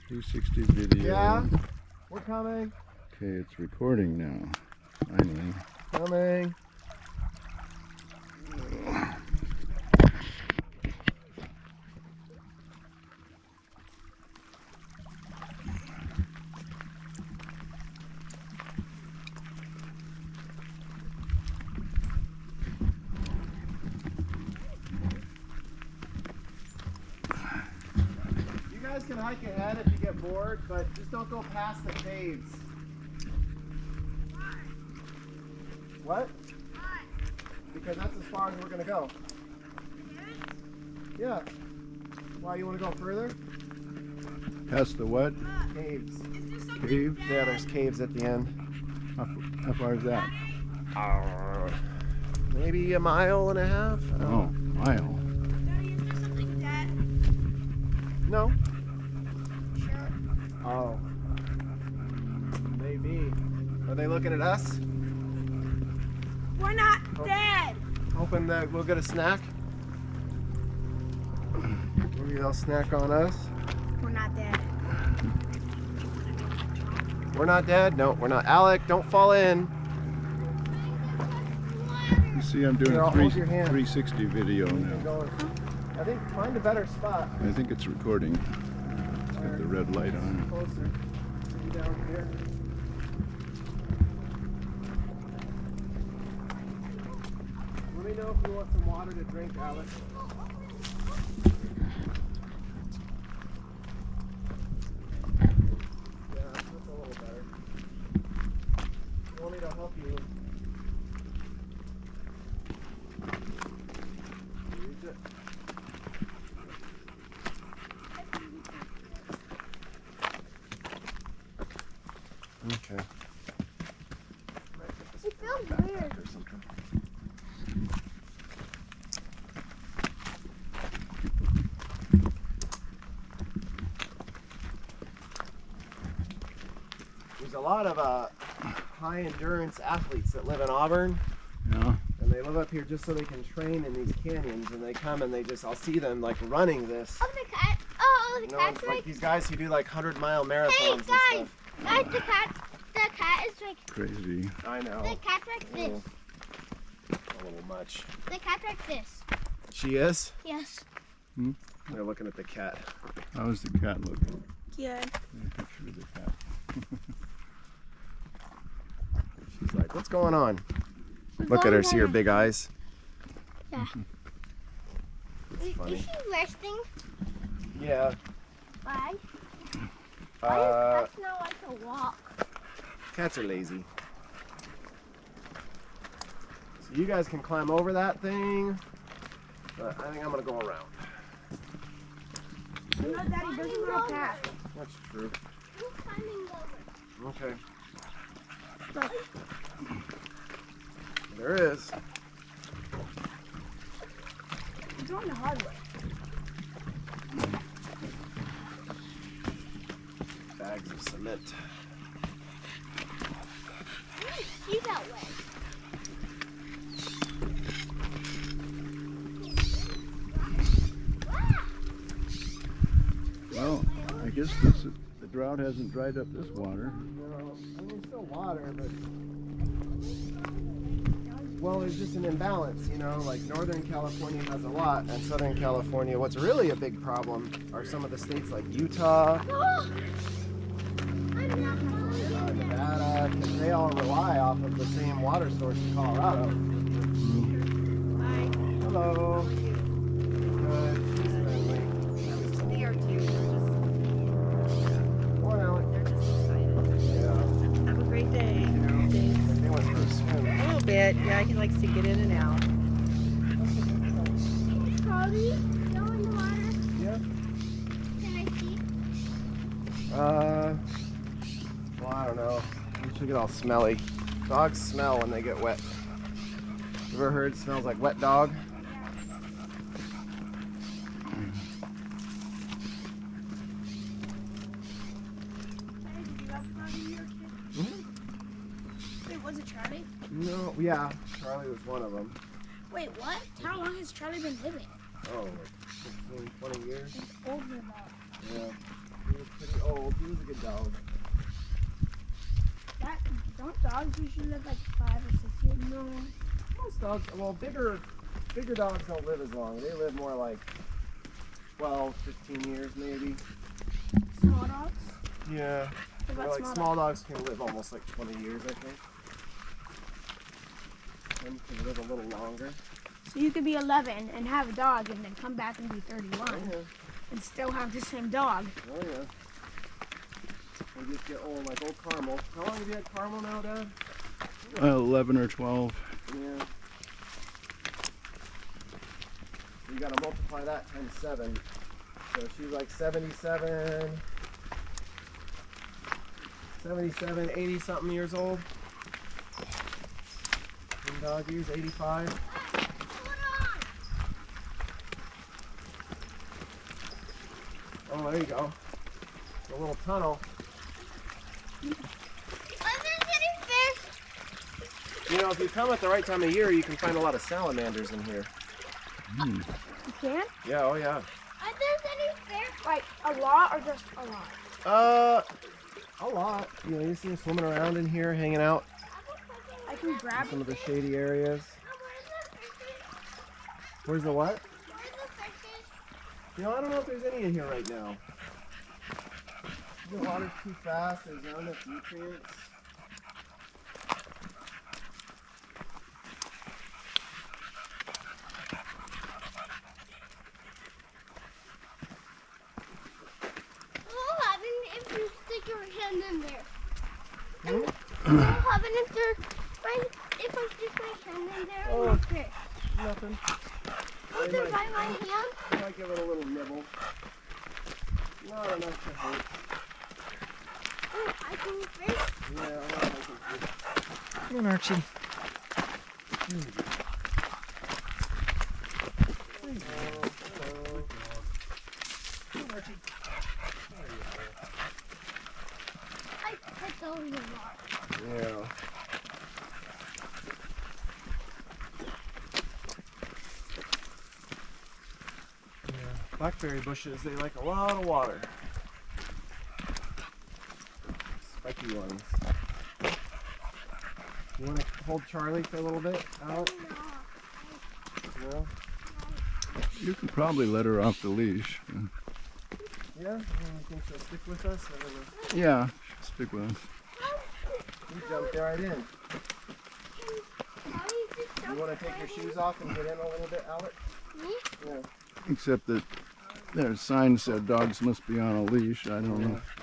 360 video. Yeah, we're coming. Okay, it's recording now. Finally. Coming. You guys can hike ahead if you get bored, but just don't go past the caves. What? Because that's as far as we're gonna go. Yeah. Why, you wanna go further? Past the what? Caves. Cave? Yeah, there's caves at the end. How far is that? Maybe a mile and a half? I don't Oh, mile. Daddy, is there something dead? know. No. Sure. Oh. Maybe. Are they looking at us? We're not dead. Hoping that we'll get a snack? Maybe they'll snack on us. We're not dead. We're not dead? No, we're not. Alec, don't fall in. You see, I'm doing Here, a I'll hold your hand. 360 video now. Going. I think find a better spot. I think it's recording. It's got the red light on. Closer. See down here. Let me know if you want some water to drink, Alex. Yeah, that's a little better. You want me to help you? Reach it. Okay. It feels weird. Or something. There's a lot of high endurance athletes that live in Auburn, Yeah. and they live up here just so they can train in these canyons. And they come and I'll see them like running this. Oh, the cat. Oh, the You know, cat's like right. these guys who do like 100-mile marathons Hey, and guys. stuff. Guys, the cat is like. Crazy. I know. The cat's like this. A little much. The cat's like this. She is? Yes. They're looking at the cat. How's the cat looking? Good. A picture of the cat. She's like, what's going on? Look at her, see her big eyes. Yeah. funny. Is she resting? Yeah. Why? Uh, Cats not like to walk. cats are lazy. So you guys can climb over that thing, but I think I'm gonna go around. No, Daddy, there's a little cat. That's true. Who's climbing over? Okay. Look. There is. It's on the hard way. Bags of cement. See that way. Well, I guess the drought hasn't dried up this water. No, I mean, it's still water, but well, there's just an imbalance, you know, like Northern California has a lot, and Southern California, what's really a big problem are some of the states like Utah, Nevada, because they all rely off of the same water source in Colorado. Bye. Hello. Good. She's friendly. They are too. Come on, Alec. They're just excited. Yeah. Have a great day. Thanks. They went for a swim. A little bit. Yeah, he likes to get in and out. Charlie, go in the water. Yeah. Can I see? Well, I don't know. You should get all smelly. Dogs smell when they get wet. You ever heard it smells like wet dog? Daddy, did you have fun when you were a kid? Wait, was it Charlie? No, yeah. Charlie was one of them. Wait, what? How long has Charlie been living? Oh, like 15, 20 years? He's older than that. Yeah. He was pretty old. old. He was a good dog. Don't dogs usually live like 5 or 6 years? No. Most dogs, well, bigger dogs don't live as long. They live more like 12, 15 years maybe. Small dogs? Yeah. What Or about like small dogs can live almost like 20 years, I think. Some can live a little longer. So you could be 11 and have a dog and then come back and be 31 Oh yeah. and still have the same dog. Oh yeah. They just get old, like old Carmel. How long have you had Carmel now, Dad? 11 or 12. Yeah. You gotta multiply that times 7. So she's like 77, 80 something years old. And doggies, 85. Oh, there you go. A little tunnel. You know, if you come at the right time of year, you can find a lot of salamanders in here. Hmm. You can? Yeah, oh yeah. Are there any fish? Like a lot or just a lot? A lot. You know, you see them swimming around in here, hanging out I can grab in some of the shady areas. Where's the what? You know, I don't know if there's any in here right now. The water's too fast, there's not enough nutrients. What happens if you stick your hand in there? Hmm? What happens if I stick my hand in there Oh. and fish? Nothing. Will They they bite my hand? might give it a little nibble. Not enough to hurt. Oh, I can fish. Yeah, I don't like it. Come on, Archie. I put those in water. Yeah. Blackberry bushes, they like a lot of water. Spiky ones. You want to hold Charlie for a little bit out? No? You can probably let her off the leash. Yeah? You think she'll stick with us? I don't know. Yeah, stick with us. You jumped right in. You want to take your shoes off and get in a little bit, Alec? Me? Yeah. Except that their sign said dogs must be on a leash. I don't know. Yeah.